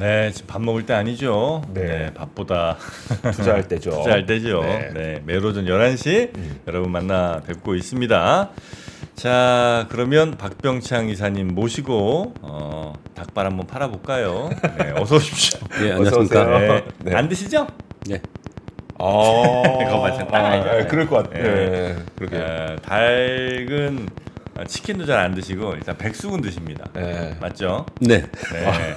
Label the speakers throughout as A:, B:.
A: 네, 지금 밥 먹을 때 아니죠.
B: 네.
A: 네, 밥보다
B: 투자할 때죠.
A: 투자할 때죠.
B: 네.
A: 네, 매일 오전 11시 여러분 만나 뵙고 있습니다. 자, 그러면 박병창 이사님 모시고 닭발 한번 팔아볼까요? 네, 어서 오십시오.
C: 예,
B: 어서
C: 안녕하십니까.
B: 오세요.
A: 네,
B: 네.
A: 안 드시죠?
C: 예.
A: 그거 맞죠? 딱 알죠.
B: 그럴 것 같아요.
A: 네.
B: 네. 그러게.
A: 닭은 치킨도 잘 안 드시고 일단 백숙은 드십니다.
B: 네.
A: 맞죠?
C: 네.
A: 네,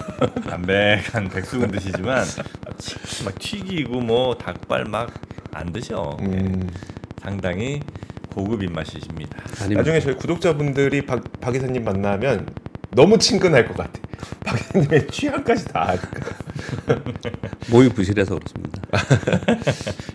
A: 담백한 백숙은 드시지만 치킨 막 튀기고 뭐 닭발 막 안 드셔. 네, 상당히 고급 입맛이십니다.
C: 아닙니다.
B: 나중에 저희 구독자분들이 박 이사님 만나면 너무 친근할 것 같아. 박 이사님의 취향까지 다 아니까.
C: 몸이 부실해서 그렇습니다.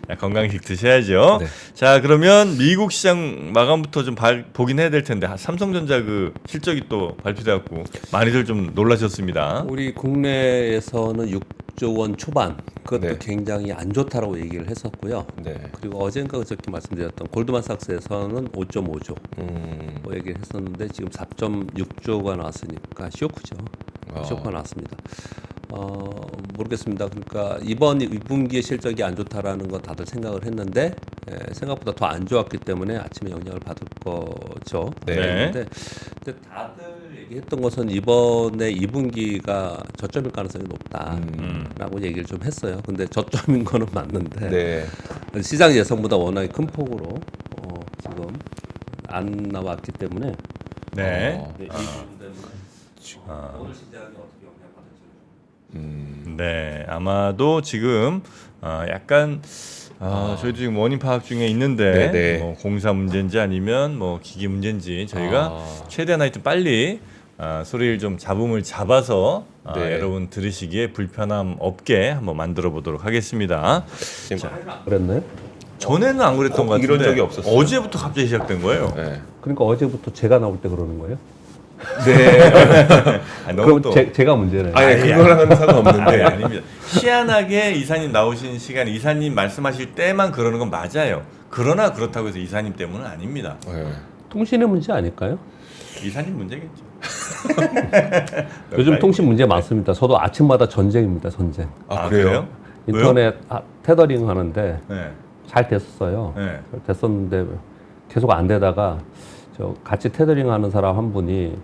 A: 자, 건강식 드셔야죠.
B: 네.
A: 자, 그러면 미국 시장 마감부터 좀 보긴 해야 될 텐데 삼성전자 그 실적이 또 발표돼갖고 많이들 좀 놀라셨습니다.
C: 우리 국내에서는 6조 원 초반 그것도
B: 네.
C: 굉장히 안 좋다라고 얘기를 했었고요.
B: 네.
C: 그리고 어젠가 그저께 말씀드렸던 골드만삭스에서는 5.5조 뭐 얘기를 했었는데 지금 4.6조가 나왔으니까 쇼크죠. 쇼크가 나왔습니다. 모르겠습니다. 그러니까 이번 2분기의 실적이 안 좋다라는 건 다들 생각을 했는데 생각보다 더 안 좋았기 때문에 아침에 영향을 받을 거죠.
A: 네.
C: 근데 다들 얘기했던 것은 이번에 2분기가 저점일 가능성이 높다라고 얘기를 좀 했어요. 근데 저점인 거는 맞는데
B: 네.
C: 시장 예상보다 워낙에 큰 폭으로 지금 안 나왔기 때문에
A: 네.
C: 이 부분들은 오늘 시장이 어떻게 영향받을지.
A: 네, 아마도 지금 약간 저희도 지금 원인 파악 중에 있는데
B: 네네.
A: 뭐 공사 문제인지 아니면 뭐 기기 문제인지 저희가 최대한 하여튼 빨리 소리를 좀 잡음을 잡아서
B: 네.
A: 여러분 들으시기에 불편함 없게 한번 만들어 보도록 하겠습니다.
B: 지금
C: 그랬나요?
A: 전에는 안 그랬던 것 같은데
B: 이런 적이 없었어요.
A: 어제부터 갑자기 시작된 거예요.
B: 네.
C: 그러니까 어제부터 제가 나올 때 그러는 거예요?
A: 너무
C: 그럼
A: 또
C: 제가 문제네요.
B: 아니 그거랑은 상관없는데.
A: 아닙니다. 희한하게 이사님 나오신 시간 이사님 말씀하실 때만 그러는 건 맞아요. 그러나 그렇다고 해서 이사님 때문은 아닙니다.
B: 네.
C: 통신의 문제 아닐까요?
A: 이사님 문제겠죠.
C: 요즘 통신 문제 많습니다. 저도 아침마다 전쟁입니다. 전쟁.
B: 아, 그래요?
C: 인터넷 테더링 하는데
A: 네.
C: 잘 됐었어요.
A: 네.
C: 잘 됐었는데 계속 안 되다가 저 같이 테더링 하는 사람 한 분이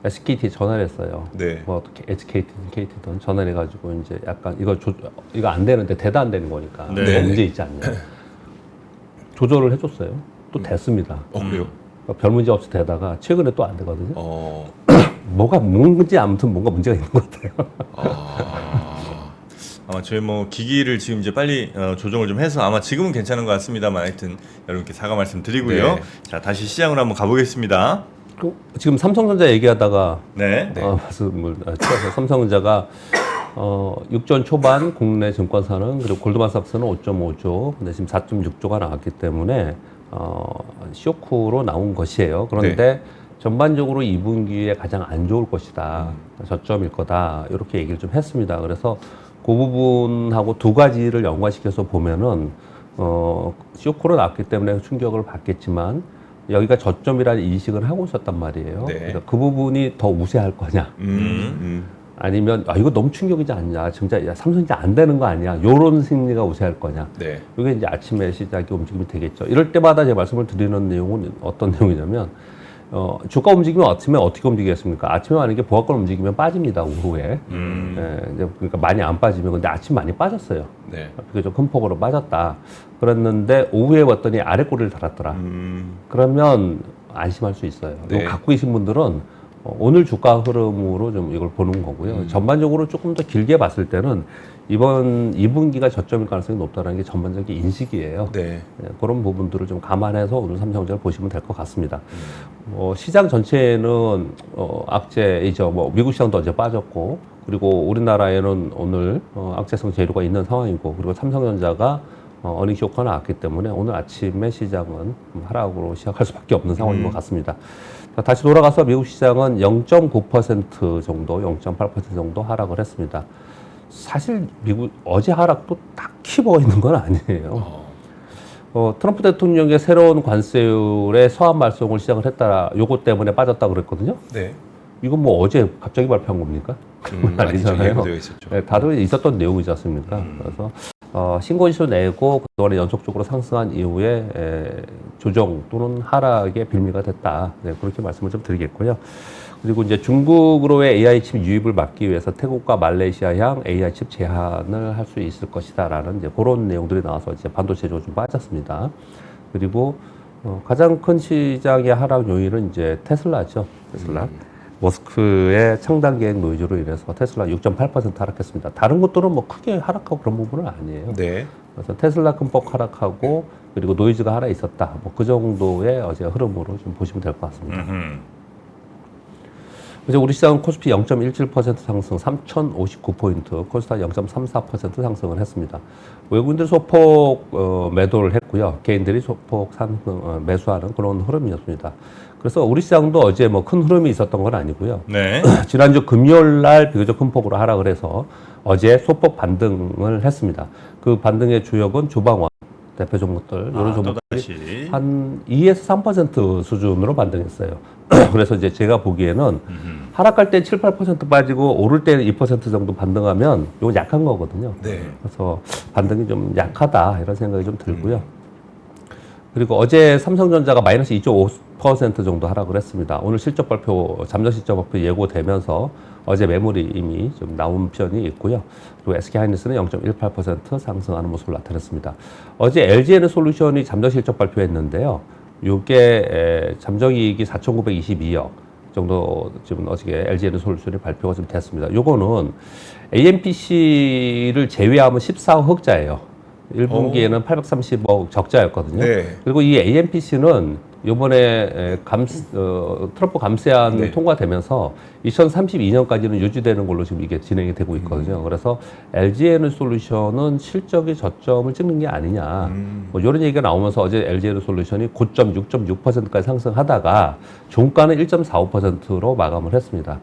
C: SKT 전화를 했어요.
B: 네.
C: 뭐 HKT든 KT든 전화를 해가지고 이제 약간 이거 안 되는데 대다 안 되는 거니까
A: 네.
C: 뭐 문제 있지 않냐. 조절을 해줬어요. 또 됐습니다.
B: 그래요?
C: 그러니까 별 문제 없이 되다가 최근에 또 안 되거든요.
B: 어.
C: 뭐가 뭔지 아무튼 뭔가 문제가 있는 것 같아요.
A: 아마 저희 뭐 기기를 지금 이제 빨리 조정을 좀 해서 아마 지금은 괜찮은 것 같습니다만 하여튼 여러분께 사과 말씀드리고요.
B: 네.
A: 자, 다시 시장으로 한번 가보겠습니다.
C: 지금 삼성전자 얘기하다가
A: 네.
C: 삼성전자가 6전 초반 국내 증권사는 그리고 골드만삭스는 5.5조, 근데 지금 4.6조가 나왔기 때문에 쇼크로 나온 것이에요. 그런데 전반적으로 2분기에 가장 안 좋을 것이다, 저점일 거다 이렇게 얘기를 좀 했습니다. 그래서 그 부분하고 두 가지를 연관시켜서 보면은 쇼크로 나왔기 때문에 충격을 받겠지만 여기가 저점이라는 인식을 하고 있었단 말이에요.
B: 네.
C: 그래서 그 부분이 더 우세할 거냐? 아니면 이거 너무 충격이지 않냐? 진짜 삼성전자 안 되는 거 아니야? 요런 심리가 우세할 거냐?
B: 네.
C: 이게 이제 아침에 시작이 움직임이 되겠죠. 이럴 때마다 제가 말씀을 드리는 내용은 어떤 내용이냐면 주가 움직이면 아침에 어떻게 움직이겠습니까? 아침에 만약에 보합권 움직이면 빠집니다. 오후에. 이제 그러니까 많이 안 빠지면 근데 아침 많이 빠졌어요.
B: 네.
C: 그게 좀 큰 폭으로 빠졌다. 그랬는데 오후에 봤더니 아래 꼬리를 달았더라. 그러면 안심할 수 있어요.
B: 네.
C: 이거 갖고 계신 분들은 오늘 주가 흐름으로 좀 이걸 보는 거고요. 전반적으로 조금 더 길게 봤을 때는 이번 2분기가 저점일 가능성이 높다는 게 전반적인 인식이에요.
B: 네.
C: 그런 부분들을 좀 감안해서 오늘 삼성전자를 보시면 될 것 같습니다. 시장 전체는 악재이죠. 뭐 미국 시장도 어제 빠졌고, 그리고 우리나라에는 오늘 악재성 재료가 있는 상황이고, 그리고 삼성전자가 어닝 쇼크가 나왔기 때문에 오늘 아침에 시장은 하락으로 시작할 수밖에 없는 상황인 것 같습니다. 다시 돌아가서 미국 시장은 0.9% 정도, 0.8% 정도 하락을 했습니다. 사실 미국 어제 하락도 딱히 뭐 있는 건 아니에요. 트럼프 대통령의 새로운 관세율의 서한 발송을 시작을 했다. 요거 때문에 빠졌다 그랬거든요.
B: 네.
C: 이건 뭐 어제 갑자기 발표한 겁니까? 아니잖아요.
B: 예고되어 있었죠.
C: 네, 다들 있었던 내용이지 않습니까? 그래서 신고지수 내고 그동안에 연속적으로 상승한 이후에 조정 또는 하락의 빌미가 됐다. 네, 그렇게 말씀을 좀 드리겠고요. 그리고 이제 중국으로의 AI 칩 유입을 막기 위해서 태국과 말레이시아향 AI 칩 제한을 할 수 있을 것이다라는 이제 그런 내용들이 나와서 이제 반도체적으로 좀 빠졌습니다. 그리고 가장 큰 시장의 하락 요인은 이제 테슬라죠. 테슬라. 머스크의 창단 계획 노이즈로 인해서 테슬라 6.8% 하락했습니다. 다른 것들은 뭐 크게 하락하고 그런 부분은 아니에요.
B: 네.
C: 그래서 테슬라 큰폭 하락하고 그리고 노이즈가 하나 있었다. 뭐 그 정도의 어제 흐름으로 좀 보시면 될 것 같습니다. 이제 우리 시장은 코스피 0.17% 상승, 3,059포인트, 코스닥 0.34% 상승을 했습니다. 외국인들이 소폭 매도를 했고요. 개인들이 소폭 매수하는 그런 흐름이었습니다. 그래서 우리 시장도 어제 뭐 큰 흐름이 있었던 건 아니고요.
A: 네.
C: 지난주 금요일 날 비교적 큰 폭으로 하락을 해서 어제 소폭 반등을 했습니다. 그 반등의 주역은 주방원 대표 종목들, 이런 종목들이
A: 또다시.
C: 한 2에서 3% 수준으로 반등했어요. 그래서 이제 제가 보기에는 하락할 때 7, 8% 빠지고 오를 때는 2% 정도 반등하면 이건 약한 거거든요.
B: 네.
C: 그래서 반등이 좀 약하다 이런 생각이 좀 들고요. 그리고 어제 삼성전자가 마이너스 2.5% 정도 하락을 했습니다. 오늘 실적 발표, 잠정 실적 발표 예고되면서 어제 매물이 이미 좀 나온 편이 있고요. 그리고 SK하이닉스는 0.18% 상승하는 모습을 나타냈습니다. 어제 LG에너솔루션이 잠정 실적 발표했는데요. 요게 잠정이익이 4,922억 정도 지금 어저께 LG에너솔루션이 발표가 좀 됐습니다. 요거는 AMPC를 제외하면 14억 흑자예요. 1분기에는 830억 적자였거든요.
B: 네.
C: 그리고 이 AMPC는 이번에 트럼프 감세안
B: 네.
C: 통과되면서 2032년까지는 유지되는 걸로 지금 이게 진행이 되고 있거든요. 그래서 LG에너솔루션은 실적이 저점을 찍는 게 아니냐. 뭐 이런 얘기가 나오면서 어제 LG에너솔루션이 고점 6.6%까지 상승하다가 종가는 1.45%로 마감을 했습니다.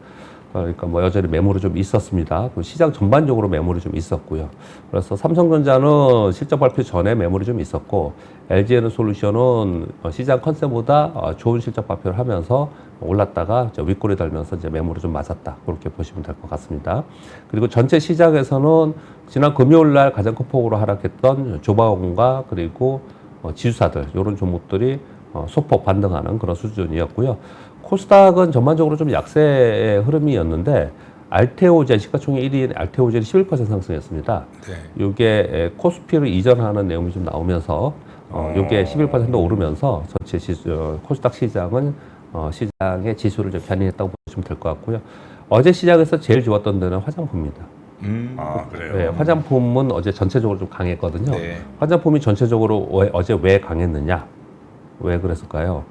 C: 그러니까 뭐 여전히 매물이 좀 있었습니다. 시장 전반적으로 매물이 좀 있었고요. 그래서 삼성전자는 실적 발표 전에 매물이 좀 있었고 LG에너솔루션은 시장 컨셉보다 좋은 실적 발표를 하면서 올랐다가 윗골이 달면서 이제 매물이 좀 맞았다. 그렇게 보시면 될 것 같습니다. 그리고 전체 시장에서는 지난 금요일 날 가장 큰 폭으로 하락했던 조바원과 그리고 지주사들 이런 종목들이 소폭 반등하는 그런 수준이었고요. 코스닥은 전반적으로 좀 약세의 흐름이었는데 알테오젠 시가총액 1위인 알테오젠이 11% 상승했습니다.
B: 네.
C: 이게 코스피를 이전하는 내용이 좀 나오면서 이게 11% 오르면서 전체 코스닥 시장은 시장의 지수를 좀 견인했다고 보시면 될 것 같고요. 어제 시장에서 제일 좋았던 데는 화장품입니다.
A: 아, 그래요.
C: 네, 화장품은 어제 전체적으로 좀 강했거든요.
B: 네.
C: 화장품이 전체적으로 어제 왜 강했느냐? 왜 그랬을까요?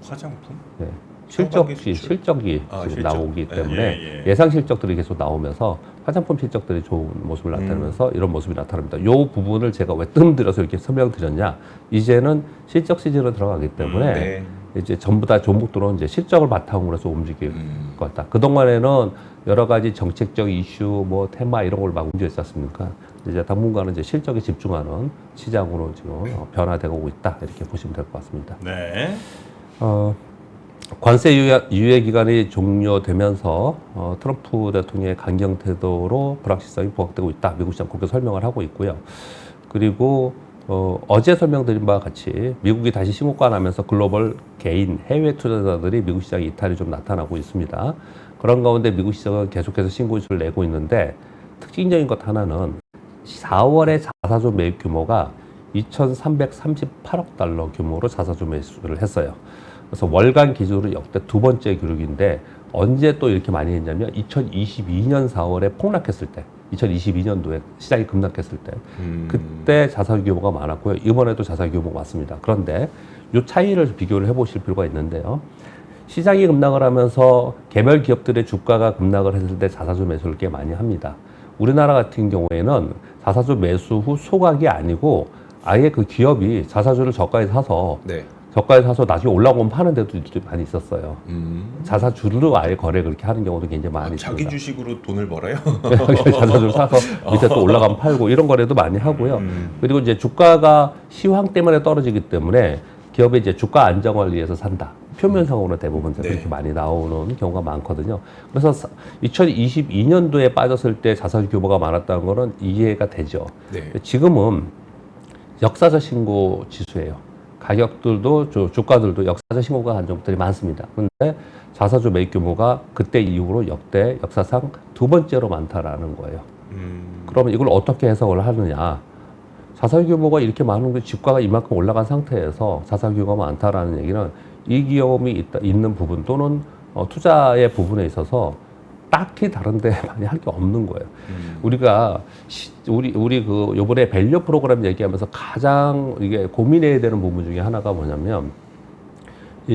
A: 화장품?
C: 네.
B: 상반기
C: 실적이
B: 수출.
C: 지금
B: 실적.
C: 나오기 때문에
A: 예.
C: 예상 실적들이 계속 나오면서 화장품 실적들이 좋은 모습을 나타내면서 이런 모습이 나타납니다. 이 부분을 제가 왜 뜸들여서 이렇게 설명드렸냐? 이제는 실적 시즌으로 들어가기 때문에
B: 네.
C: 이제 전부 다 종목들은 이제 실적을 바탕으로 해서 움직일 것 같다. 그 동안에는 여러 가지 정책적 이슈, 뭐 테마 이런 걸 막 움직였지 않습니까? 이제 당분간은 이제 실적에 집중하는 시장으로 지금 변화되고 있다 이렇게 보시면 될 것 같습니다.
A: 네.
C: 관세 유예 기간이 종료되면서 트럼프 대통령의 강경 태도로 불확실성이 부각되고 있다. 미국 시장 그렇게 설명을 하고 있고요. 그리고 어제 설명드린 바와 같이 미국이 다시 신고가하면서 글로벌 개인 해외 투자자들이 미국 시장 이탈이 좀 나타나고 있습니다. 그런 가운데 미국 시장은 계속해서 신고지수를 내고 있는데 특징적인 것 하나는 4월의 자사주 매입 규모가 2,338억 달러 규모로 자사주 매수를 했어요. 그래서 월간 기준으로 역대 두 번째 기록인데 언제 또 이렇게 많이 했냐면 2022년 4월에 폭락했을 때 2022년도에 시장이 급락했을 때 그때 자사 규모가 많았고요. 이번에도 자사 규모가 많습니다. 그런데 이 차이를 비교를 해보실 필요가 있는데요. 시장이 급락을 하면서 개별 기업들의 주가가 급락을 했을 때 자사주 매수를 꽤 많이 합니다. 우리나라 같은 경우에는 자사주 매수 후 소각이 아니고 아예 그 기업이 자사주를 저가에 사서
B: 네.
C: 저가에 사서 나중에 올라오면 파는 데도 많이 있었어요. 자사주로 아예 거래 그렇게 하는 경우도 굉장히 많이 있습니다.
B: 자기 주식으로 돈을 벌어요?
C: 자사주를 사서 밑에 또 올라가면 팔고 이런 거래도 많이 하고요. 그리고 이제 주가가 시황 때문에 떨어지기 때문에 기업이 이제 주가 안정을 위해서 산다. 표면상으로 대부분
B: 네.
C: 그렇게 많이 나오는 경우가 많거든요. 그래서 2022년도에 빠졌을 때 자살 규모가 많았다는 거는 이해가 되죠.
B: 네.
C: 지금은 역사적 신고 지수예요. 가격들도 주가들도 역사적 신고가 간 적들이 많습니다. 그런데 자사주 매입 규모가 그때 이후로 역대 역사상 두 번째로 많다라는 거예요. 그러면 이걸 어떻게 해석을 하느냐? 자살 규모가 이렇게 많은 게 주가가 이만큼 올라간 상태에서 자살 규모가 많다라는 얘기는 이 기업이 있는 부분 또는 투자의 부분에 있어서 딱히 다른데 많이 할 게 없는 거예요. 우리가 우리 그 요번에 밸류 프로그램 얘기하면서 가장 이게 고민해야 되는 부분 중에 하나가 뭐냐면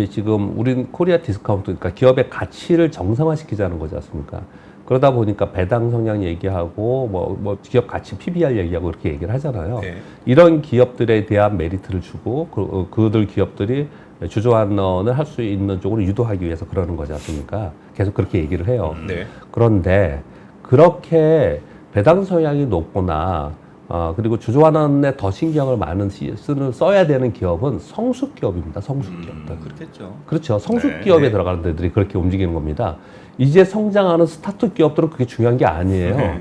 C: 지금 우린 코리아 디스카운트 그러니까 기업의 가치를 정상화시키자는 거지 않습니까? 그러다 보니까 배당 성향 얘기하고 뭐 기업 가치 PBR 얘기하고 이렇게 얘기를 하잖아요.
B: 네.
C: 이런 기업들에 대한 메리트를 주고 그들 기업들이 주주환원을 할 수 있는 쪽으로 유도하기 위해서 그러는 거지 않습니까? 계속 그렇게 얘기를 해요.
B: 네.
C: 그런데 그렇게 배당 성향이 높거나 그리고 주주환원에 더 신경을 많은 써야 되는 기업은 성숙 기업입니다. 성숙 기업들.
A: 그렇겠죠.
C: 그렇죠. 성숙
A: 네.
C: 기업에 들어가는 데들이 그렇게 움직이는 겁니다. 이제 성장하는 스타트 기업들은 그게 중요한 게 아니에요.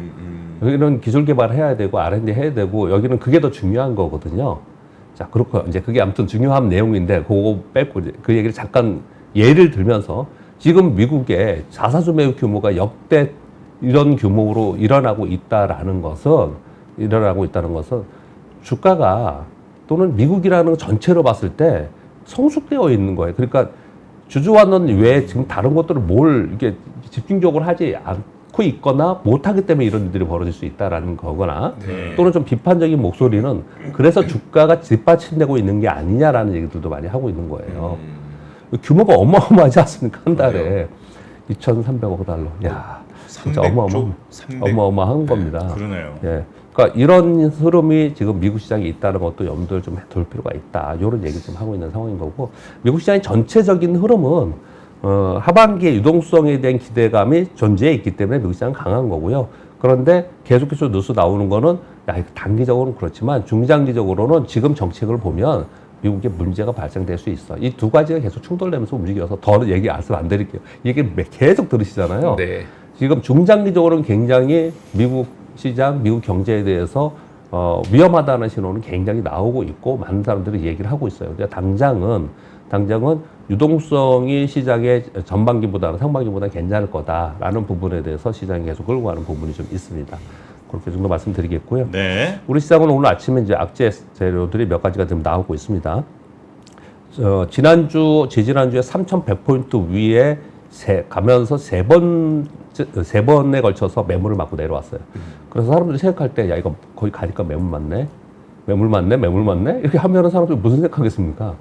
C: 여기는 기술 개발을 해야 되고 R&D 해야 되고 여기는 그게 더 중요한 거거든요. 자, 그렇고 이제 그게 아무튼 중요한 내용인데 그거 빼고 이제 그 얘기를 잠깐 예를 들면서 지금 미국의 자사주 매입 규모가 역대 이런 규모로 일어나고 있다는 것은 주가가 또는 미국이라는 전체로 봤을 때 성숙되어 있는 거예요. 그러니까 주주환원 외에 지금 다른 것들을 뭘 이렇게 집중적으로 하지 않고 있거나 못하기 때문에 이런 일들이 벌어질 수 있다라는 거거나
B: 네.
C: 또는 좀 비판적인 목소리는 그래서 주가가 뒷받침되고 있는 게 아니냐라는 얘기들도 많이 하고 있는 거예요. 규모가 어마어마하지 않습니까? 한 달에 2,300억 달러. 야, 진짜
B: 300조?
C: 어마어마한 겁니다.
A: 그러네요.
C: 예. 그러니까 이런 흐름이 지금 미국 시장에 있다는 것도 염두를 좀 둘 필요가 있다. 이런 얘기 좀 하고 있는 상황인 거고 미국 시장의 전체적인 흐름은 하반기에 유동성에 대한 기대감이 존재해 있기 때문에 미국 시장은 강한 거고요. 그런데 계속해서 뉴스 나오는 거는 단기적으로는 그렇지만 중장기적으로는 지금 정책을 보면 미국에 문제가 발생될 수 있어. 이 두 가지가 계속 충돌되면서 움직여서 더 얘기 안 드릴게요. 이게 계속 들으시잖아요.
B: 네.
C: 지금 중장기적으로는 굉장히 미국 시장, 미국 경제에 대해서 위험하다는 신호는 굉장히 나오고 있고 많은 사람들이 얘기를 하고 있어요. 그러니까 당장은 유동성이 시장의 전반기보다는 상반기보다 괜찮을 거다라는 부분에 대해서 시장이 계속 끌고 가는 부분이 좀 있습니다. 그렇게 정도 말씀드리겠고요.
A: 네.
C: 우리 시장은 오늘 아침에 이제 악재 재료들이 몇 가지가 지금 나오고 있습니다. 지지난주에 3,100포인트 위에 가면서 세 번에 걸쳐서 매물을 맞고 내려왔어요. 그래서 사람들이 생각할 때, 야, 이거 거의 가니까 매물 맞네? 이렇게 하면 사람들이 무슨 생각하겠습니까?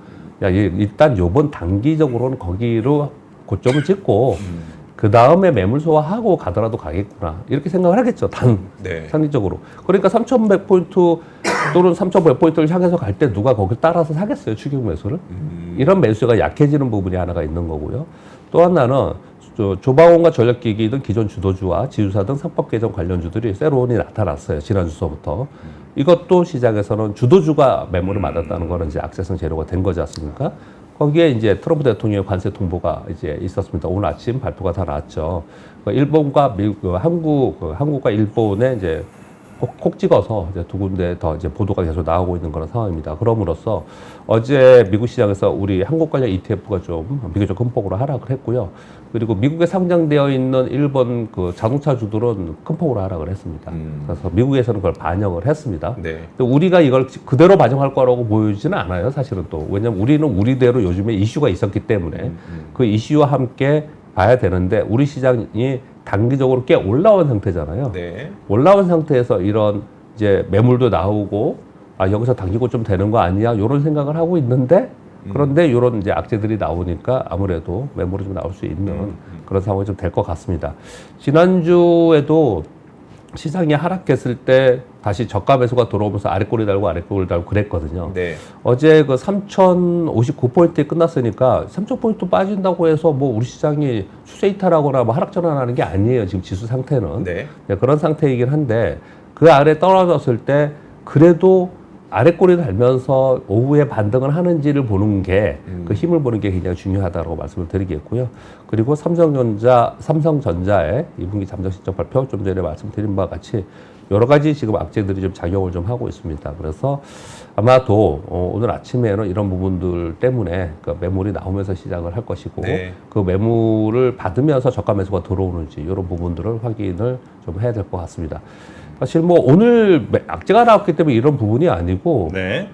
C: 야, 일단 요번 단기적으로는 거기로 고점을 찍고, 그 다음에 매물 소화하고 가더라도 가겠구나. 이렇게 생각을 하겠죠.
B: 네.
C: 상대적으로. 그러니까 3,100포인트 또는 3,500포인트를 향해서 갈 때 누가 거기를 따라서 사겠어요. 추격 매수를. 이런 매수가 약해지는 부분이 하나가 있는 거고요. 또 하나는 조방원과 전력기기 등 기존 주도주와 지주사 등 상법 개정 관련주들이 새로운이 나타났어요. 지난주서부터. 이것도 시장에서는 주도주가 매물을 맞았다는 거는 이제 악재성 재료가 된 거지 않습니까? 거기에 이제 트럼프 대통령의 관세 통보가 이제 있었습니다. 오늘 아침 발표가 다 나왔죠. 일본과 미국, 한국과 일본에 이제 콕 찍어서 이제 두 군데 더 이제 보도가 계속 나오고 있는 그런 상황입니다. 그럼으로써 어제 미국 시장에서 우리 한국 관련 ETF가 좀 비교적 큰 폭으로 하락을 했고요. 그리고 미국에 상장되어 있는 일본 그 자동차주들은 큰 폭으로 하락을 했습니다. 그래서 미국에서는 그걸 반영을 했습니다.
B: 네.
C: 또 우리가 이걸 그대로 반영할 거라고 보여지는 않아요. 사실은 또 왜냐면 우리는 우리대로 요즘에 이슈가 있었기 때문에 그 이슈와 함께 봐야 되는데 우리 시장이 단기적으로 꽤 올라온 상태잖아요.
B: 네.
C: 올라온 상태에서 이런 이제 매물도 나오고 여기서 당기고 좀 되는 거 아니야? 이런 생각을 하고 있는데 그런데 이런 이제 악재들이 나오니까 아무래도 매물이 좀 나올 수 있는 그런 상황이 좀 될 것 같습니다. 지난주에도 시장이 하락했을 때 다시 저가 매수가 들어오면서 아래꼬리 달고 그랬거든요.
B: 네.
C: 어제 그 3,059포인트에 끝났으니까 3,000포인트 빠진다고 해서 뭐 우리 시장이 추세 이탈하거나 뭐 하락 전환하는 게 아니에요. 지금 지수 상태는.
B: 네.
C: 그런 상태이긴 한데 그 아래 떨어졌을 때 그래도 아래 꼬리 달면서 오후에 반등을 하는지를 보는 게 그 힘을 보는 게 굉장히 중요하다고 말씀을 드리겠고요. 그리고 삼성전자의 2분기 잠정 실적 발표 좀 전에 말씀드린 바와 같이 여러 가지 지금 악재들이 좀 작용을 좀 하고 있습니다. 그래서 아마도 오늘 아침에는 이런 부분들 때문에 그 매물이 나오면서 시작을 할 것이고
B: 네.
C: 그 매물을 받으면서 저가 매수가 들어오는지 이런 부분들을 확인을 좀 해야 될 것 같습니다. 사실 뭐 오늘 악재가 나왔기 때문에 이런 부분이 아니고
A: 네.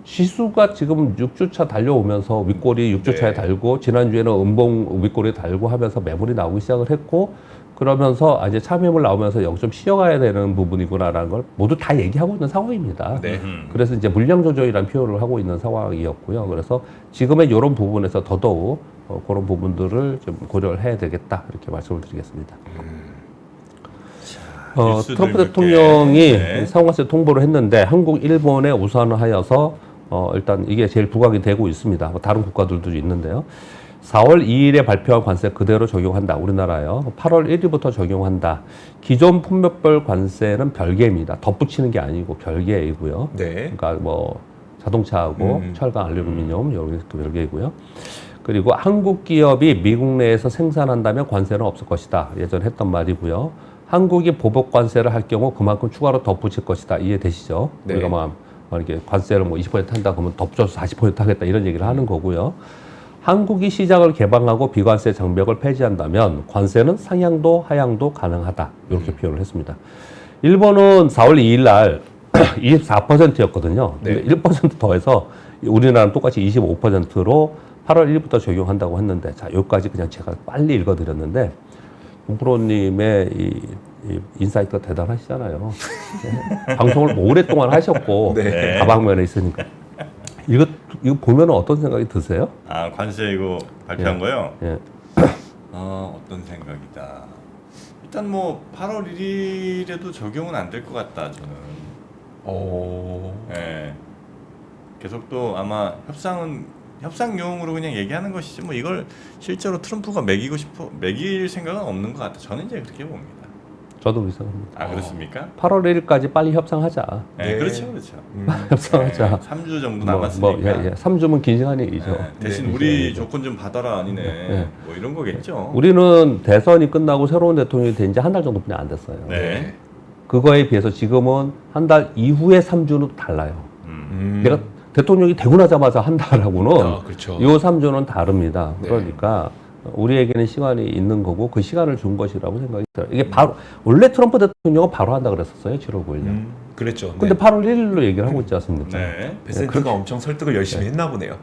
C: 지수가 지금 6주차 달려오면서 윗꼬리 6주차에
B: 네.
C: 달고 지난주에는 음봉 윗꼬리에 달고 하면서 매물이 나오기 시작을 했고 그러면서 이제 차매물 나오면서 여기 좀 쉬어가야 되는 부분이구나라는 걸 모두 다 얘기하고 있는 상황입니다.
B: 네.
C: 그래서 이제 물량 조정이라는 표현을 하고 있는 상황이었고요. 그래서 지금의 이런 부분에서 더더욱 그런 부분들을 좀 고려를 해야 되겠다 이렇게 말씀을 드리겠습니다.
A: 뉴스들
C: 트럼프
A: 몇
C: 대통령이
A: 개. 네.
C: 상호세 통보를 했는데 한국, 일본에 우선하여서 일단 이게 제일 부각이 되고 있습니다. 뭐 다른 국가들도 있는데요. 4월 2일에 발표한 관세 그대로 적용한다. 우리나라요. 8월 1일부터 적용한다. 기존 품목별 관세는 별개입니다. 덧붙이는 게 아니고 별개이고요.
B: 네.
C: 그러니까 뭐 자동차하고 철강, 알루미늄 이런 게 별개이고요. 그리고 한국 기업이 미국 내에서 생산한다면 관세는 없을 것이다. 예전에 했던 말이고요. 한국이 보복 관세를 할 경우 그만큼 추가로 덧붙일 것이다. 이해되시죠?
B: 네.
C: 우리가 막 이렇게 관세를 뭐 20% 한다 그러면 덧붙여서 40% 하겠다 이런 얘기를 하는 거고요. 한국이 시장을 개방하고 비관세 장벽을 폐지한다면 관세는 상향도 하향도 가능하다. 이렇게 표현을 했습니다. 일본은 4월 2일 날 24%였거든요.
B: 네.
C: 1% 더해서 우리나라는 똑같이 25%로 8월 1일부터 적용한다고 했는데 자, 여기까지 그냥 제가 빨리 읽어드렸는데 홍프로님의 이 인사이트가 대단하시잖아요. 네. 방송을 뭐 오랫동안 하셨고
B: 네.
C: 다방면에 있으니까 이거 보면 어떤 생각이 드세요?
A: 아, 관세 이거 발표한
C: 예.
A: 거요?
C: 예.
A: 어떤 생각이다. 일단 뭐 8월 1일에도 적용은 안 될 것 같다 저는.
B: 오.
A: 예. 계속 또 아마 협상용으로 그냥 얘기하는 것이지 뭐 이걸 실제로 트럼프가 매길 생각은 없는 것 같아. 저는 이제 그렇게 봅니다.
C: 저도 그렇게 생각합니다.
A: 아 그렇습니까?
C: 8월 1일까지 빨리 협상하자.
A: 네,
B: 네.
A: 그렇죠, 그렇죠.
C: 협상하자.
A: 3주 정도
C: 뭐,
A: 남았으니까.
C: 예. 3주면 긴 시간이죠.
A: 네, 대신
B: 네,
A: 우리
C: 네.
A: 조건 좀 받아라 아니네.
C: 네.
A: 뭐 이런 거겠죠.
C: 우리는 대선이 끝나고 새로운 대통령이 된 지 한 달 정도뿐이 안 됐어요.
A: 네.
C: 그거에 비해서 지금은 한 달 이후의 3주는 달라요. 내가 대통령이 되고 나자마자 한 달하고는
B: 아, 그렇죠.
C: 요 3주는 다릅니다.
B: 네.
C: 그러니까 우리에게는 시간이 있는 거고 그 시간을 준 것이라고 생각이 들어요. 이게 바로 원래 트럼프 대통령은 바로 한다 그랬었어요. 7월 9일요.
B: 그랬죠.
C: 근데 8월 1일로 얘기를 하고 있지 않습니까?
A: 네.
B: 베센트가 엄청 설득을 열심히 했나 보네요.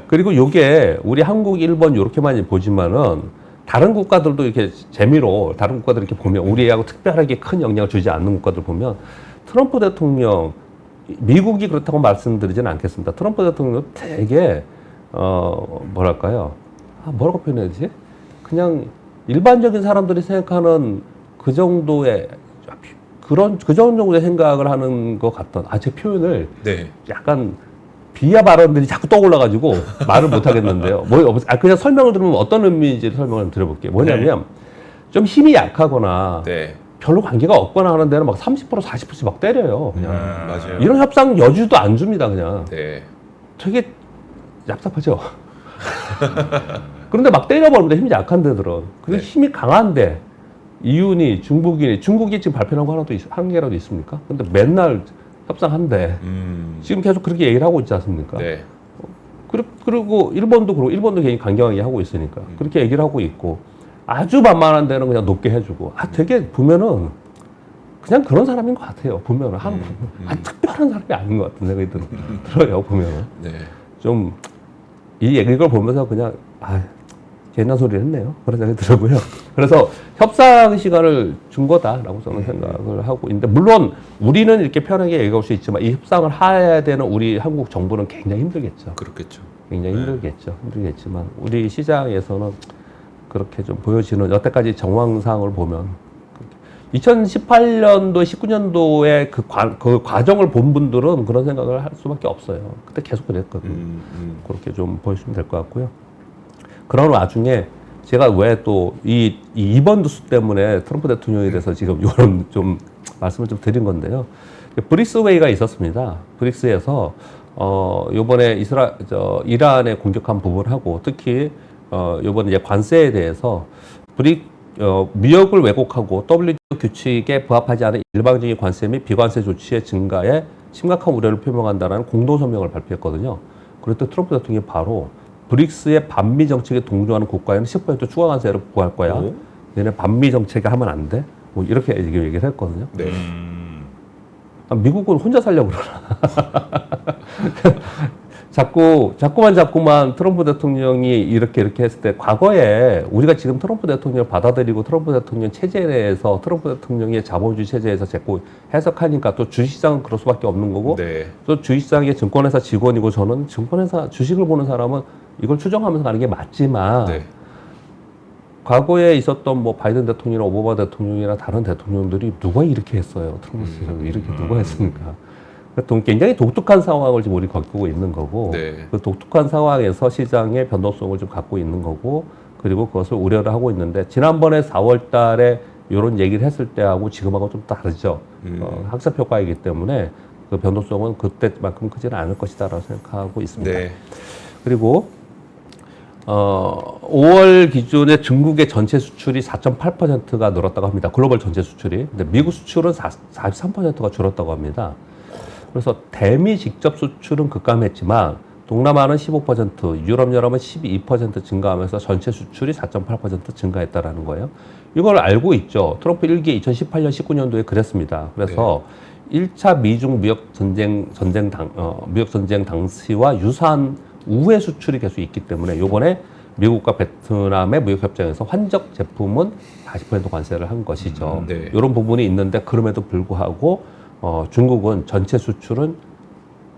C: 그리고 요게 우리 한국, 일본 요렇게만 보지만은 다른 국가들도 이렇게 재미로 다른 국가들 이렇게 보면 우리하고 특별하게 큰 영향을 주지 않는 국가들 보면 트럼프 대통령 미국이 그렇다고 말씀드리지는 않겠습니다. 트럼프 대통령 되게 뭐랄까요? 뭐라고 표현해야 되지? 그냥 일반적인 사람들이 생각하는 그 정도의 그 정도의 생각을 하는 것 같던 제 표현을
B: 네.
C: 약간 비하 발언들이 자꾸 떠올라가지고 말을 못 하겠는데요. 그냥 설명을 들으면 어떤 의미인지 설명을 드려볼게요. 뭐냐면 좀 힘이 약하거나
B: 네.
C: 별로 관계가 없거나 하는 데는 막 30% 40%씩 막 때려요. 그냥
B: 맞아요.
C: 이런 협상 여지도 안 줍니다. 그냥
B: 네.
C: 되게 얍삽하죠. 그런데 막 때려버립니다. 힘이 약한 데들은. 근데
B: 네.
C: 힘이 강한데 이윤이 중국이 지금 발표한 거 한 개라도 있습니까? 근데 맨날 협상한대. 지금 계속 그렇게 얘기를 하고 있지 않습니까?
B: 네.
C: 그리고 일본도 그러고 일본도 굉장히 강경하게 하고 있으니까 그렇게 얘기를 하고 있고 아주 만만한 데는 그냥 높게 해주고 되게 보면은 그냥 그런 사람인 것 같아요. 보면은 특별한 사람이 아닌 것 같은 생각이 들어요. 보면은
B: 네.
C: 좀 이 얘기를 보면서 그냥 괜한 소리를 했네요. 그런 생각이 들고요. 그래서 협상 시간을 준 거다라고 저는 생각을 하고 있는데 물론 우리는 이렇게 편하게 얘기할 수 있지만 이 협상을 해야 되는 우리 한국 정부는 굉장히 힘들겠죠.
B: 그렇겠죠.
C: 굉장히 힘들겠지만 우리 시장에서는 그렇게 좀 보여지는 여태까지 정황상을 보면 2018년도, 19년도에 그 과정을 본 분들은 그런 생각을 할 수밖에 없어요. 그때 계속 그랬거든요. 그렇게 좀 보여주시면 될 것 같고요. 그런 와중에 제가 왜 또 이번 뉴스 때문에 트럼프 대통령에 대해서 지금 이런 좀 말씀을 좀 드린 건데요. 브릭스웨이가 있었습니다. 브릭스에서 요번에 이란에 공격한 부분하고 특히 요번에 이제 관세에 대해서 무역을 왜곡하고 WTO 규칙에 부합하지 않은 일방적인 관세 및 비관세 조치의 증가에 심각한 우려를 표명한다는 공동성명을 발표했거든요. 그럴 때 트럼프 대통령이 바로 브릭스의 반미 정책에 동조하는 국가에는 10% 추가 관세를 부과할 거야.
B: 오.
C: 얘네 반미 정책에 하면 안 돼. 뭐 이렇게 얘기를 했거든요.
B: 네.
C: 미국은 혼자 살려고 그러나. 자꾸만 트럼프 대통령이 이렇게 했을 때 과거에 우리가 지금 트럼프 대통령을 받아들이고 트럼프 대통령 체제 내에서 트럼프 대통령의 자본주의 체제에서 자꾸 해석하니까 또 주식시장은 그럴 수밖에 없는 거고
B: 네.
C: 또 주식시장의 증권회사 직원이고 저는 증권회사 주식을 보는 사람은 이걸 추정하면서 가는 게 맞지만
B: 네.
C: 과거에 있었던 뭐 바이든 대통령이나 오바마 대통령이나 다른 대통령들이 누가 이렇게 했어요. 트럼프 대통령이 이렇게 누가 했습니까? 굉장히 독특한 상황을 지금 우리 겪고 있는 거고
B: 네.
C: 그 독특한 상황에서 시장의 변동성을 좀 갖고 있는 거고 그리고 그것을 우려를 하고 있는데 지난번에 4월 달에 이런 얘기를 했을 때하고 지금하고 좀 다르죠. 학습 효과이기 때문에 그 변동성은 그때만큼 크지는 않을 것이다라고 생각하고 있습니다.
B: 네.
C: 그리고 5월 기준에 중국의 전체 수출이 4.8%가 늘었다고 합니다. 글로벌 전체 수출이. 근데 미국 수출은 43%가 줄었다고 합니다. 그래서 대미 직접 수출은 급감했지만 동남아는 15%, 유럽연합은 12% 증가하면서 전체 수출이 4.8% 증가했다라는 거예요. 이걸 알고 있죠. 트럼프 1기 2018년, 19년도에 그랬습니다. 그래서 1차 미중 무역 전쟁 당시와 유사한 우회 수출이 계속 있기 때문에 요번에 미국과 베트남의 무역 협정에서 환적 제품은 40% 관세를 한 것이죠.
B: 네.
C: 이런 부분이 있는데 그럼에도 불구하고 중국은 전체 수출은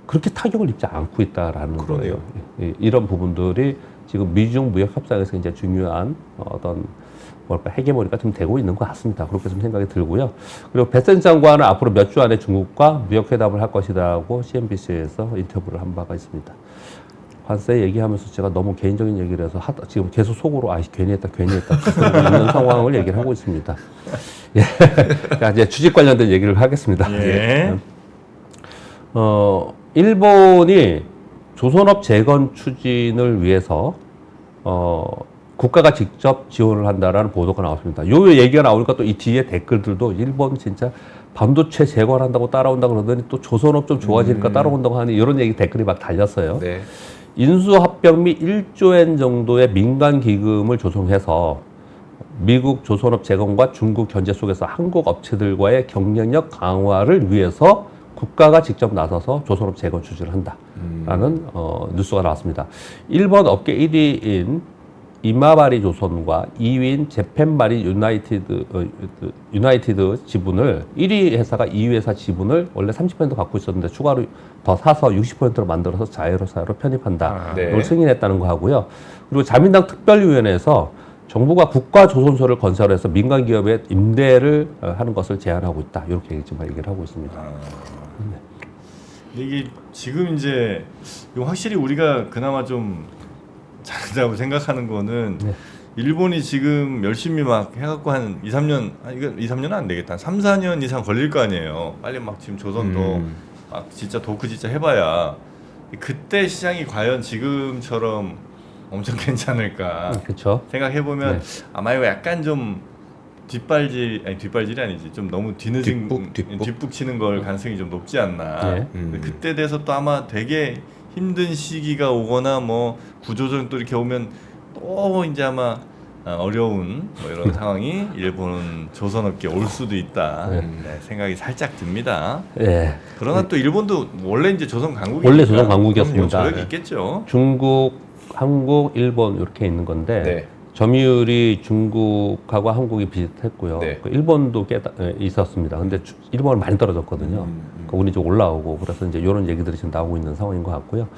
C: 그렇게 타격을 입지 않고 있다라는
B: 그러네요.
C: 거예요. 이런 부분들이 지금 미중 무역 협상에서 이제 중요한 어떤 헤게모니가 좀 되고 있는 것 같습니다. 그렇게 좀 생각이 들고요. 그리고 베센 장관은 앞으로 몇 주 안에 중국과 무역 회담을 할 것이라고 CNBC에서 인터뷰를 한 바가 있습니다. 관세 얘기하면서 제가 너무 개인적인 얘기를 해서 지금 계속 속으로 괜히 했다 있는 상황을 얘기를 하고 있습니다. 예. 자, 이제 주식 관련된 얘기를 하겠습니다.
A: 예.
C: 일본이 조선업 재건 추진을 위해서 국가가 직접 지원을 한다라는 보도가 나왔습니다. 요 얘기가 나오니까 또 이 뒤에 댓글들도 일본 진짜 반도체 재건한다고 따라온다 그러더니 또 조선업 좀 좋아지니까 따라온다고 하니 이런 얘기 댓글이 막 달렸어요.
B: 네.
C: 인수합병 및 1조엔 정도의 민간 기금을 조성해서 미국 조선업 재건과 중국 견제 속에서 한국 업체들과의 경쟁력 강화를 위해서 국가가 직접 나서서 조선업 재건 추진을 한다라는 뉴스가 나왔습니다. 일본 업계 1위인 이마바리 조선과 2위인 재팬마리 유나이티드 지분을 1위 회사가 2위 회사 지분을 원래 30% 갖고 있었는데 추가로 더 사서 60%로 만들어서 자회사로 편입한다.
B: 네.
C: 이걸 승인했다는 거 하고요. 그리고 자민당 특별위원회에서 정부가 국가 조선소를 건설해서 민간 기업에 임대를 하는 것을 제한하고 있다. 이렇게 얘기를 하고 있습니다.
A: 이게 지금 이제 이거 확실히 우리가 그나마 좀 잘한다고 생각하는 거는
C: 네.
A: 일본이 지금 열심히 막 해갖고 한 2, 3년 이거 2, 3년은 안 되겠다. 한 3, 4년 이상 걸릴 거 아니에요. 빨리 막 지금 조선도 막 진짜 도크 진짜 해봐야 그때 시장이 과연 지금처럼 엄청 괜찮을까
C: 그렇죠.
A: 생각해보면
C: 네.
A: 아마 이거 약간 좀 뒷발질이 아니지 좀 너무 뒤늦은
B: 뒷북?
A: 치는 걸 가능성이 좀 높지 않나.
C: 네.
A: 근데 그때 돼서 또 아마 되게 힘든 시기가 오거나 뭐 구조조정 또 이렇게 오면 또 이제 아마 어려운 뭐 이런 상황이 일본 조선업계 올 수도 있다.
C: 네.
A: 네, 생각이 살짝 듭니다.
C: 예.
A: 그러나 또 일본도 원래 이제 조선 강국이니까
C: 원래 조선 강국이었습니다.
A: 저력이
B: 네.
A: 있겠죠.
C: 중국, 한국, 일본 이렇게 있는 건데
B: 네.
C: 점유율이 중국하고 한국이 비슷했고요.
B: 네.
C: 그 일본도 있었습니다. 근데 일본은 많이 떨어졌거든요. 그러니까 우리 이제 올라오고 그래서 이제 이런 얘기들이 지금 나오고 있는 상황인 것 같고요.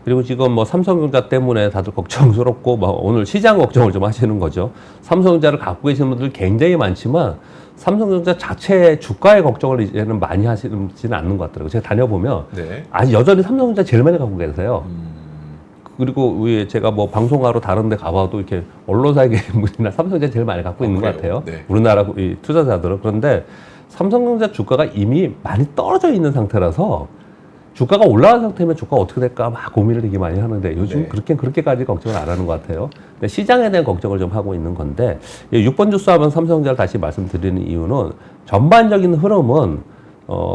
C: 그리고 지금 뭐 삼성전자 때문에 다들 걱정스럽고 뭐 오늘 시장 걱정을 좀 하시는 거죠. 삼성전자를 갖고 계시는 분들 굉장히 많지만 삼성전자 자체 주가의 걱정을 이제는 많이 하시지는 않는 것 같더라고요. 제가 다녀보면
B: 네.
C: 아직 여전히 삼성전자 제일 많이 갖고 계세요. 그리고 왜 제가 뭐 방송하러 다른 데 가봐도 이렇게 언론사에 계신 분이나 삼성전자 제일 많이 갖고 있는 것
B: 그래요?
C: 같아요.
B: 네.
C: 우리나라 이 투자자들은. 그런데 삼성전자 주가가 이미 많이 떨어져 있는 상태라서 주가가 올라간 상태면 주가가 어떻게 될까 막 고민을 되게 많이 하는데 요즘
B: 네.
C: 그렇게까지 걱정을 안 하는 것 같아요. 근데 시장에 대한 걱정을 좀 하고 있는 건데 6번 주스 하면 삼성전자를 다시 말씀드리는 이유는 전반적인 흐름은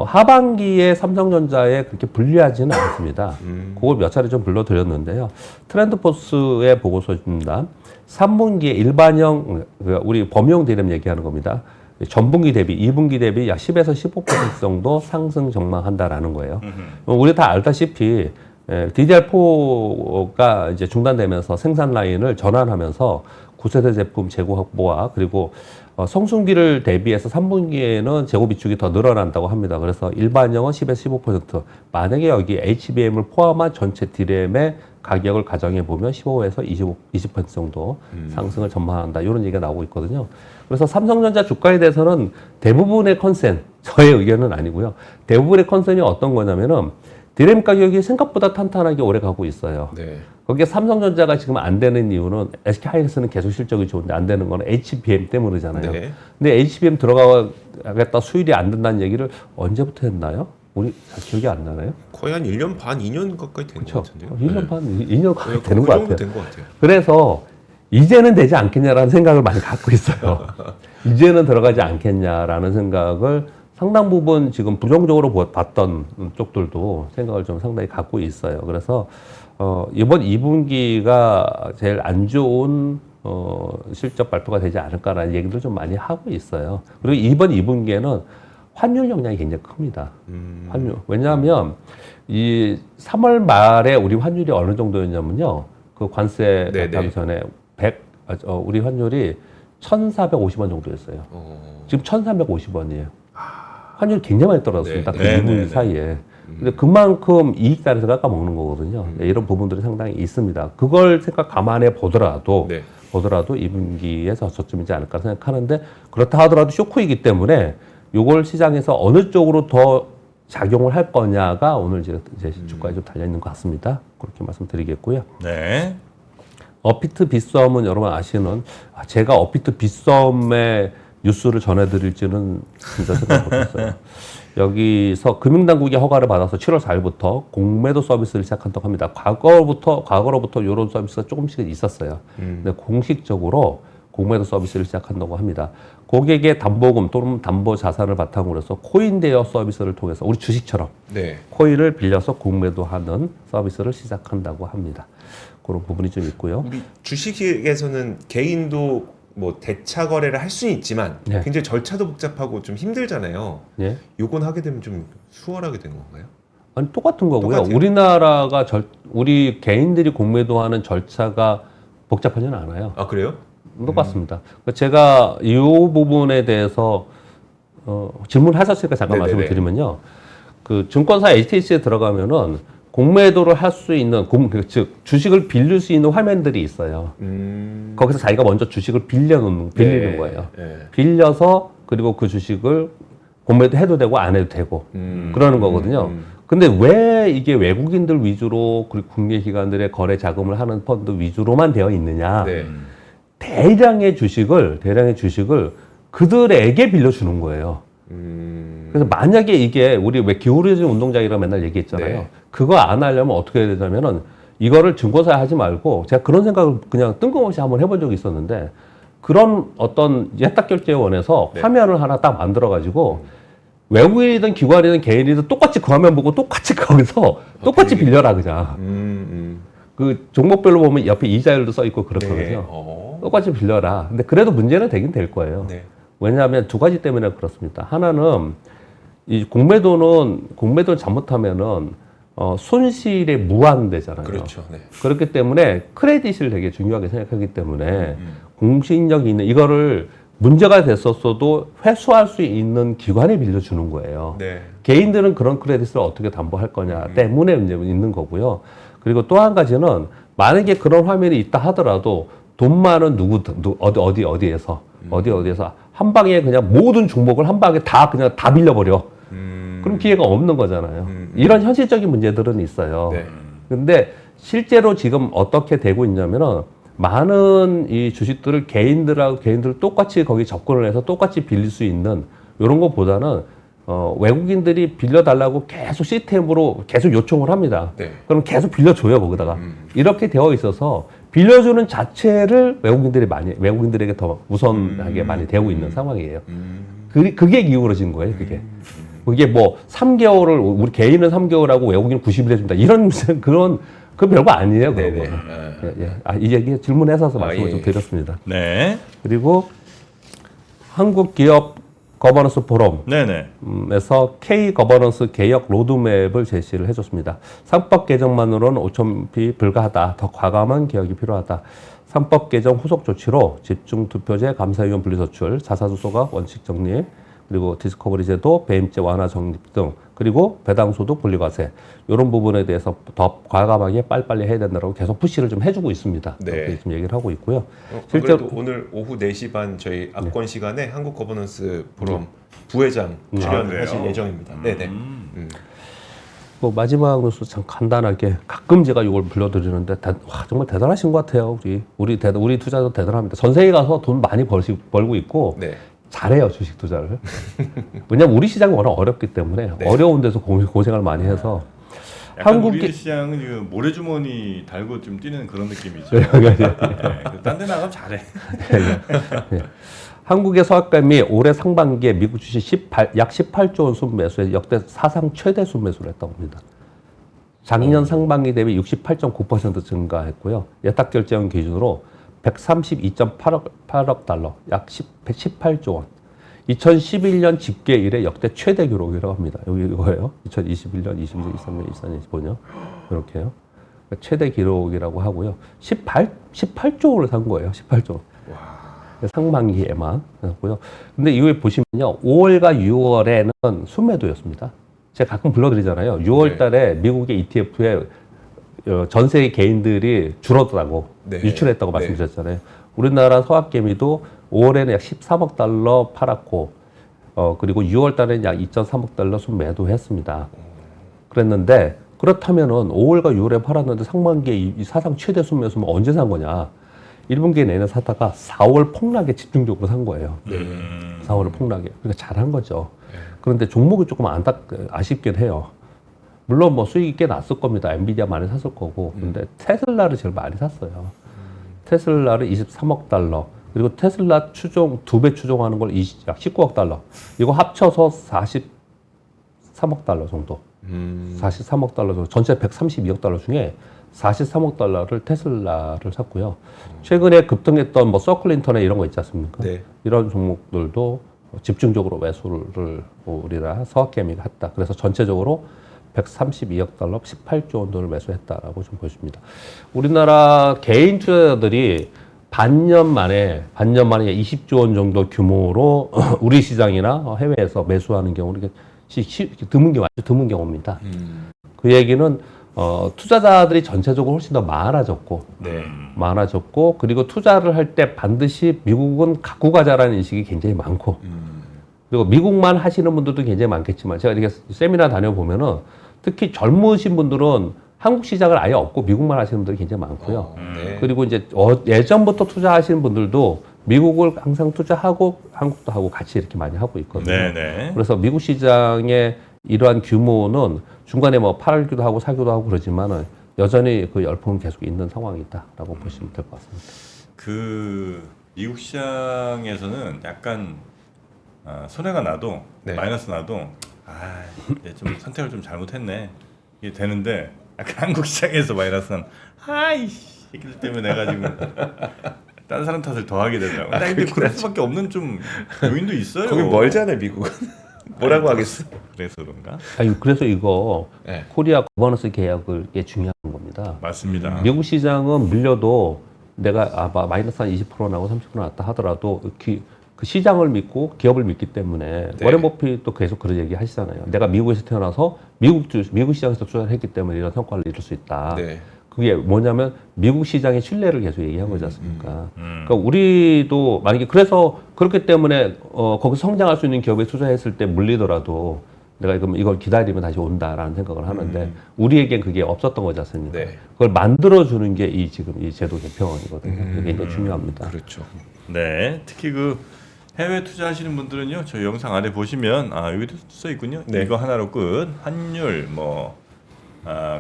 C: 하반기에 삼성전자에 그렇게 불리하지는 않습니다. 그걸 몇 차례 좀 불러드렸는데요. 트렌드포스의 보고서입니다. 3분기에 일반형, 우리 범용 대름 얘기하는 겁니다. 전분기 대비, 2분기 대비 약 10에서 15% 정도 상승 전망한다라는 거예요. 우리 다 알다시피 DDR4가 이제 중단되면서 생산 라인을 전환하면서 9세대 제품 재고 확보와 그리고 성순기를 대비해서 3분기에는 재고 비축이 더 늘어난다고 합니다. 그래서 일반형은 10에서 15%, 만약에 여기 HBM을 포함한 전체 D램의 가격을 가정해 보면 15에서 20% 정도 상승을 전망한다. 이런 얘기가 나오고 있거든요. 그래서 삼성전자 주가에 대해서는 대부분의 컨센, 저의 의견은 아니고요. 대부분의 컨센이 어떤 거냐면은 D램 가격이 생각보다 탄탄하게 오래 가고 있어요.
B: 네.
C: 거기에 삼성전자가 지금 안 되는 이유는 SK하이닉스는 계속 실적이 좋은데 안 되는 거는 HBM 때문이잖아요.
B: 네.
C: 근데 HBM 들어가겠다 수율이 안 된다는 얘기를 언제부터 했나요? 우리 잘 기억이 안 나나요?
B: 거의 한 1년 반, 2년 가까이 된 것 같은데요.
C: 1년 반, 2년 가까이 되는
B: 그
C: 것
B: 정도
C: 같아요.
B: 된 것 같아요.
C: 그래서 이제는 되지 않겠냐라는 생각을 많이 갖고 있어요. 이제는 들어가지 않겠냐라는 생각을 상당 부분 지금 부정적으로 봤던 쪽들도 생각을 좀 상당히 갖고 있어요. 그래서 이번 2분기가 제일 안 좋은 실적 발표가 되지 않을까라는 얘기를 좀 많이 하고 있어요. 그리고 이번 2분기에는 환율 영향이 굉장히 큽니다. 환율. 왜냐하면 이 3월 말에 우리 환율이 어느 정도였냐면요. 그 관세 발표하기 전에 우리 환율이 1,450원 정도였어요. 지금 1,350원이에요. 환율이 굉장히 많이 떨어졌습니다. 그 2분기 사이에. 근데 그만큼 이익 자리에서 깎아먹는 거거든요. 네, 이런 부분들이 상당히 있습니다. 그걸 감안해 보더라도 2분기에서 저점이지 않을까 생각하는데 그렇다 하더라도 쇼크이기 때문에 이걸 시장에서 어느 쪽으로 더 작용을 할 거냐가 오늘 이제 주가에 좀 달려있는 것 같습니다. 그렇게 말씀드리겠고요.
A: 네.
C: 업비트 빗썸은 여러분 아시는 제가 업비트 빗썸의 뉴스를 전해드릴지는 진짜 생각 못했어요. 여기서 금융당국이 허가를 받아서 7월 4일부터 공매도 서비스를 시작한다고 합니다. 과거로부터 이런 서비스가 조금씩 있었어요. 근데 공식적으로 공매도 서비스를 시작한다고 합니다. 고객의 담보금 또는 담보 자산을 바탕으로 해서 코인 대여 서비스를 통해서 우리 주식처럼 코인을 빌려서 공매도하는 서비스를 시작한다고 합니다. 그런 부분이 좀 있고요.
B: 우리 주식에서는 개인도 뭐 대차 거래를 할 수는 있지만
C: 네.
B: 굉장히 절차도 복잡하고 좀 힘들잖아요.
C: 예.
B: 요건 하게 되면 좀 수월하게 된 건가요?
C: 아니 똑같은 거고요.
B: 똑같아요?
C: 우리나라가 우리 개인들이 공매도하는 절차가 복잡하지는 않아요.
B: 아 그래요?
C: 똑같습니다. 제가 이 부분에 대해서 질문하셨으니까 잠깐
B: 네네네.
C: 말씀을 드리면요. 그 증권사 HTS에 들어가면은 공매도를 할 수 있는 즉 주식을 빌릴 수 있는 화면들이 있어요. 거기서 자기가 먼저 주식을 빌리는 거예요. 빌려서 그리고 그 주식을 공매도 해도 되고 안 해도 되고 그러는 거거든요. 근데 왜 이게 외국인들 위주로 그리고 국내 기관들의 거래 자금을 하는 펀드 위주로만 되어 있느냐? 대량의 주식을 그들에게 빌려주는 거예요. 그래서 만약에 이게 우리 왜 기울어진 운동장이라고 맨날 얘기했잖아요.
B: 네.
C: 그거 안 하려면 어떻게 해야 되냐면은 이거를 증권사에 하지 말고 제가 그런 생각을 그냥 뜬금없이 한번 해본 적이 있었는데 그런 어떤 예탁결제원에서 화면을 하나 딱 만들어가지고 외국인이든 기관이든 개인이든 똑같이 그 화면 보고 똑같이 거기서 똑같이 빌려라 그냥. 그 종목별로 보면 옆에 이자율도 써 있고 그렇거든요. 똑같이 빌려라. 근데 그래도 문제는 되긴 될 거예요. 왜냐하면 두 가지 때문에 그렇습니다. 하나는 이 공매도를 잘못하면은 손실에 무한되잖아요.
B: 그렇죠.
C: 그렇기 때문에 크레딧을 되게 중요하게 생각하기 때문에 공신력이 있는 이거를 문제가 됐었어도 회수할 수 있는 기관에 빌려주는 거예요. 개인들은 그런 크레딧을 어떻게 담보할 거냐 때문에 문제가 있는 거고요. 그리고 또 한 가지는 만약에 그런 화면이 있다 하더라도 돈 많은 어디에서 한 방에 그냥 모든 종목을 한 방에 다 빌려버려. 그럼 기회가 없는 거잖아요. 이런 현실적인 문제들은 있어요. 근데 실제로 지금 어떻게 되고 있냐면은 많은 이 주식들을 개인들 똑같이 거기 접근을 해서 똑같이 빌릴 수 있는 이런 것보다는 외국인들이 빌려달라고 계속 시스템으로 계속 요청을 합니다.
B: 네.
C: 그럼 계속 빌려줘요 거기다가. 이렇게 되어 있어서 빌려주는 자체를 외국인들에게 더 우선하게 많이 되고 있는 상황이에요. 그게 기울어진 거예요, 그게. 그게 뭐 3개월을 우리 개인은 3개월하고 외국인은 90일 해준다. 이런 그런 그 별거 아니에요. 그런
B: 네네.
C: 거는. 예. 이 얘기 질문해서 말씀을
B: 예.
C: 좀 드렸습니다.
A: 네.
C: 그리고 한국 기업 거버넌스
A: 네네.
C: 포럼에서 K 거버넌스 개혁 로드맵을 제시를 해줬습니다. 3법 개정만으로는 5,000피 불가하다. 더 과감한 개혁이 필요하다. 3법 개정 후속 조치로 집중 투표제, 감사위원 분리소출, 자사주소가 원칙 정립, 그리고 디스커버리 제도, 배임죄 완화 정립 등, 그리고 배당소득 분리과세 이런 부분에 대해서 더 과감하게 빨리빨리 해야 된다고 계속 푸시를 좀 해주고 있습니다.
B: 네.
C: 그렇게 좀 얘기를 하고 있고요.
B: 실제로 오늘 오후 4시 반 저희 압권 시간에 한국 거버넌스 포럼 부회장 출연하실 예정입니다. 네네.
C: 뭐 마지막 뉴스 참 간단하게 가끔 제가 이걸 불러드리는데 정말 대단하신 것 같아요. 우리 투자자 대단합니다. 전 세계 가서 돈 많이 벌고 있고
B: 네.
C: 잘해요 주식 투자를. 왜냐면 우리 시장이 워낙 어렵기 때문에
B: 네.
C: 어려운 데서 고생을 많이 해서
A: 약간 우리 시장은 지금 모래주머니 달고 좀 뛰는 그런 느낌이죠. 딴 데 나가면 잘해.
C: 네. 한국의 서학감이 올해 상반기에 미국 주식 약 18조 원 순매수에 역대 사상 최대 순매수를 했다고 합니다. 작년 상반기 대비 68.9% 증가했고요. 예탁 결제형 기준으로 132.8억 달러, 약 118조 원. 2011년 집계 이래 역대 최대 기록이라고 합니다. 여기 이거예요. 2021년, 22년, 23년, 24년, 25년 이렇게요. 최대 기록이라고 하고요. 18조 원을 산 거예요. 18조 원. 상반기에만 했고요. 근데 이후에 보시면요, 5월과 6월에는 순매도였습니다. 제가 가끔 불러드리잖아요. 6월 달에 미국의 ETF에 전 세계 개인들이 줄었다고
B: 네.
C: 유출했다고
B: 네.
C: 말씀드렸잖아요. 우리나라 서학개미도 5월에는 약 13억 달러 팔았고, 그리고 6월 달에는 약 2.3억 달러 순매도했습니다. 그랬는데, 그렇다면은 5월과 6월에 팔았는데 상반기에 이 사상 최대 순매수면 언제 산 거냐? 1분기에 내내 사다가 4월 폭락에 집중적으로 산 거예요. 4월 폭락에. 그러니까 잘한 거죠. 그런데 종목이 조금 아쉽긴 해요. 물론 뭐 수익이 꽤 났을 겁니다. 엔비디아 많이 샀을 거고. 근데 테슬라를 제일 많이 샀어요. 테슬라를 23억 달러. 그리고 테슬라 추종, 2배 추종하는 걸 약 19억 달러. 이거 합쳐서 43억 달러 정도. 43억 달러 정도. 전체 132억 달러 중에 43억 달러를 테슬라를 샀고요. 최근에 급등했던 뭐 서클 인터넷 이런 거 있지 않습니까?
B: 네.
C: 이런 종목들도 집중적으로 매수를 우리나라 서학개미가 했다. 그래서 전체적으로 132억 달러, 18조 원 돈을 매수했다라고 좀 보여집니다. 우리나라 개인 투자자들이 반년 만에 20조 원 정도 규모로 우리 시장이나 해외에서 매수하는 경우는 아주 드문 경우입니다. 그 얘기는 투자자들이 전체적으로 훨씬 더 많아졌고,
B: 네.
C: 그리고 투자를 할 때 반드시 미국은 갖고 가자라는 인식이 굉장히 많고, 그리고 미국만 하시는 분들도 굉장히 많겠지만, 제가 이렇게 세미나 다녀보면은 특히 젊으신 분들은 한국 시장을 아예 없고 미국만 하시는 분들이 굉장히 많고요.
B: 네.
C: 그리고 이제 예전부터 투자하시는 분들도 미국을 항상 투자하고 한국도 하고 같이 이렇게 많이 하고 있거든요.
A: 네네.
C: 그래서 미국 시장의 이러한 규모는 중간에 뭐 팔기도 하고 사기도 하고 그러지만은 여전히 그 열풍은 계속 있는 상황이다라고 보시면 될 것 같습니다.
A: 그 미국 시장에서는 약간 손해가 나도
B: 네.
A: 마이너스 나도 이제 좀 선택을 좀 잘못했네 이게 되는데 약간 한국 시장에서 마이너스는 아이씨 이들 때문에 내가 지금 다른 사람 탓을 더 하게 되더라고. 근데 그럴 수밖에 없는 좀 요인도 있어요.
B: 거기 멀잖아요, 미국은. 뭐라고 하겠어?
A: 그래서 그런가?
C: 그래서 이거
B: 네.
C: 코리아 거버넌스 계약을 게 중요한 겁니다.
A: 맞습니다.
C: 미국 시장은 밀려도 내가 마이너스 한 20% 나고 30% 났다 하더라도 그 시장을 믿고 기업을 믿기 때문에
B: 네.
C: 워렌 버핏도 계속 그런 얘기 하시잖아요. 내가 미국에서 태어나서 미국 시장에서 투자를 했기 때문에 이런 성과를 이룰 수 있다.
B: 네.
C: 그게 뭐냐면 미국 시장의 신뢰를 계속 얘기한 거지 않습니까? 그러니까 우리도 만약에 그래서 그렇기 때문에 거기서 성장할 수 있는 기업에 투자했을 때 물리더라도 내가 이걸 기다리면 다시 온다라는 생각을 하는데 우리에겐 그게 없었던 거지 않습니까?
B: 네.
C: 그걸 만들어주는 게 지금 이 제도 개편이거든요. 그게 굉장히 중요합니다.
B: 그렇죠.
A: 네, 특히 그 해외 투자하시는 분들은요, 저희 영상 아래 보시면 여기도 써 있군요.
B: 네.
A: 이거 하나로 끝. 환율,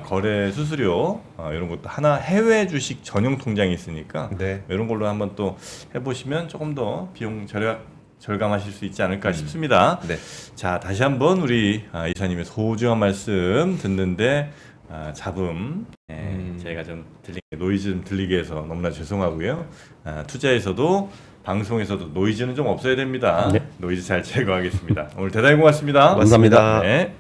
A: 거래 수수료 이런 것도 하나 해외 주식 전용 통장이 있으니까
B: 네.
A: 이런 걸로 한번 또 해보시면 조금 더 비용 절감하실 수 있지 않을까 싶습니다.
B: 네.
A: 자, 다시 한번 우리 이사님의 소중한 말씀 듣는데 잡음 제가 좀 노이즈 좀 들리게 해서 너무나 죄송하고요. 투자에서도 방송에서도 노이즈는 좀 없어야 됩니다.
C: 네.
A: 노이즈 잘 제거하겠습니다. 오늘 대단히 고맙습니다.
B: 고맙습니다.
A: 네.